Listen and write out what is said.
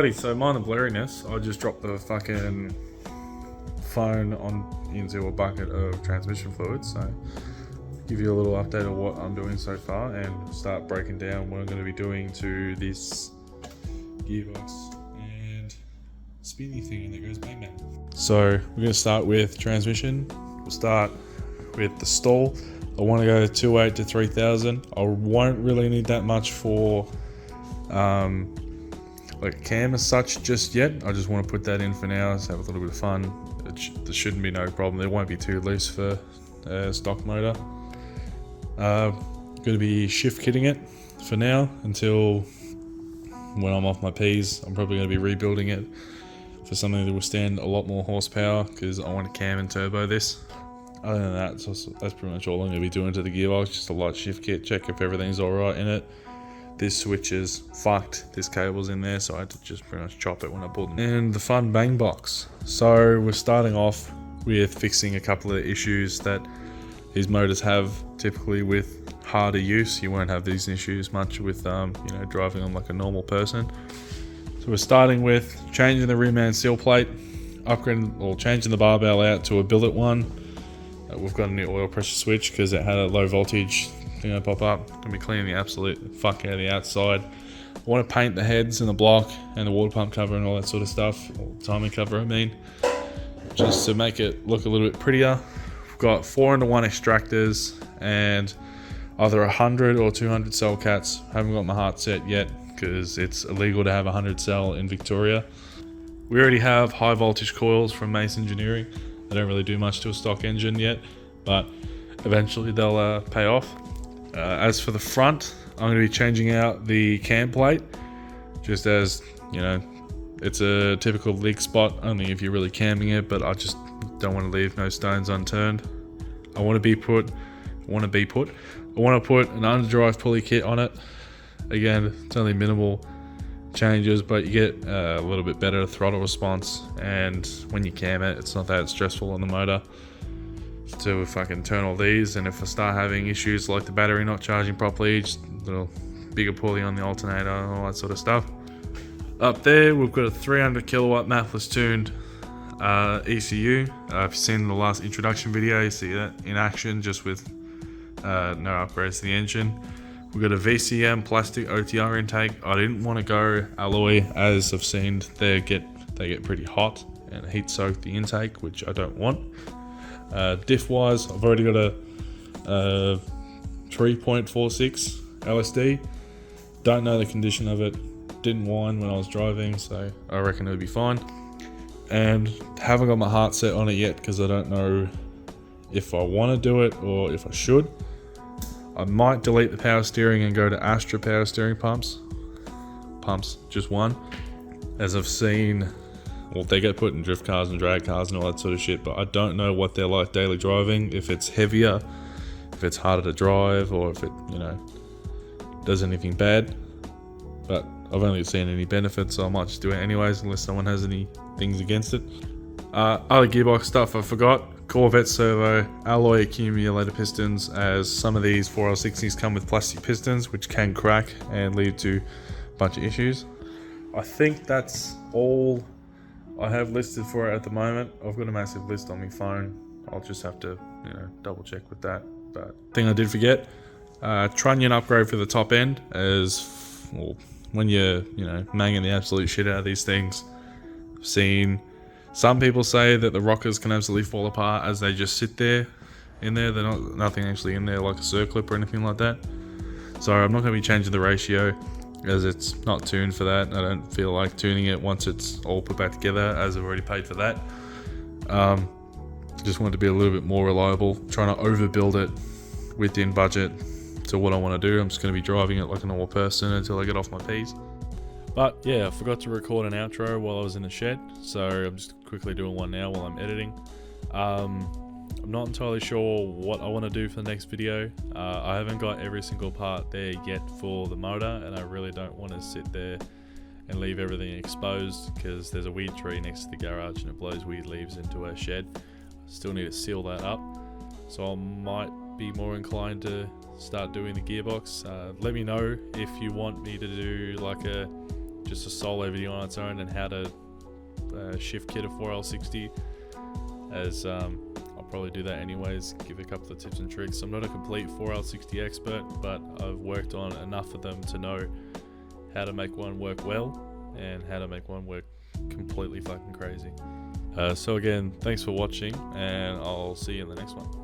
Alrighty, so mind the blurriness, I just dropped the fucking phone into a bucket of transmission fluid, so give you a little update of what I'm doing so far and start breaking down what I'm going to be doing to this gearbox and spinny thing that goes bang bang. So we're going to start with transmission. We'll start with the stall. I want to go 2.8 to 3,000. I won't really need that much for like a cam as such just yet. I just want to put that in for now, so have a little bit of fun. There shouldn't be no problem. It won't be too loose for a stock motor. Going to be shift kitting it for now until when I'm off my P's. I'm probably going to be rebuilding it for something that will stand a lot more horsepower because I want to cam and turbo this. Other than that, that's pretty much all I'm going to be doing to the gearbox. Just a light shift kit, check if everything's alright in it. This switch is fucked, this cable's in there, so I had to just pretty much chop it when I pulled it. And the fun bang box. So we're starting off with fixing a couple of issues that these motors have typically with harder use. You won't have these issues much with driving them like a normal person. So we're starting with changing the rear man seal plate, upgrading or changing the barbell out to a billet one. We've got a new oil pressure switch because it had a low voltage thing pop up. Gonna be cleaning the absolute fuck out of the outside. I want to paint the heads and the block and the water pump cover and all that sort of stuff, or timing cover I mean, just to make it look a little bit prettier. We've got 4-1 extractors and either 100 or 200 cell cats. Haven't got my heart set yet because it's illegal to have 100 cell in Victoria. We already have high voltage coils from Mace Engineering. They don't really do much to a stock engine yet, but eventually they'll pay off. As for the front, I'm going to be changing out the cam plate, just as, you know, it's a typical leak spot, only if you're really camming it, but I just don't want to leave no stones unturned. I want to put an underdrive pulley kit on it. Again, it's only minimal changes, but you get a little bit better throttle response, and when you cam it, it's not that stressful on the motor to fucking turn all these. And if I start having issues like the battery not charging properly, just a little bigger pulley on the alternator and all that sort of stuff. Up there we've got a 300 kilowatt mathless tuned ECU. If you've seen the last introduction video, you see that in action just with no upgrades to the engine. We've got a VCM plastic OTR intake. I didn't want to go alloy, as I've seen they get pretty hot and heat soak the intake, which I don't want. Diff wise, I've already got a 3.46 LSD. Don't know the condition of it. Didn't whine when I was driving, so I reckon it'll be fine. And haven't got my heart set on it yet because I don't know if I want to do it or if I should. I might delete the power steering and go to Astra power steering pumps, just one, as I've seen. Well, they get put in drift cars and drag cars and all that sort of shit, but I don't know what they're like daily driving, if it's heavier, if it's harder to drive, or if it, does anything bad. But I've only seen any benefits, so I might just do it anyways, unless someone has any things against it. Other gearbox stuff I forgot. Corvette servo, alloy accumulator pistons, as some of these 4L60s come with plastic pistons, which can crack and lead to a bunch of issues. I think that's all I have listed for it at the moment. I've got a massive list on my phone. I'll just have to, double check with that. But thing I did forget, trunnion upgrade for the top end, as well, when you're, manging the absolute shit out of these things. I've seen some people say that the rockers can absolutely fall apart as they just sit there in there. They're nothing actually in there like a circlip or anything like that. So I'm not going to be changing the ratio as it's not tuned for that. I don't feel like tuning it once it's all put back together, as I've already paid for that. Just want it to be a little bit more reliable. Trying to overbuild it within budget to what I want to do. I'm just going to be driving it like a normal person until I get off my P's. But yeah, I forgot to record an outro while I was in the shed, so I'm just quickly doing one now while I'm editing. I'm not entirely sure what I want to do for the next video. I haven't got every single part there yet for the motor, and I really don't want to sit there and leave everything exposed because there's a weird tree next to the garage and it blows weird leaves into our shed. Still need to seal that up, so I might be more inclined to start doing the gearbox. Let me know if you want me to do like a just a solo video on its own and how to shift kit a 4L60, as I'll probably do that anyways, give a couple of tips and tricks. I'm not a complete 4L60 expert, but I've worked on enough of them to know how to make one work well and how to make one work completely fucking crazy. So again, thanks for watching, and I'll see you in the next one.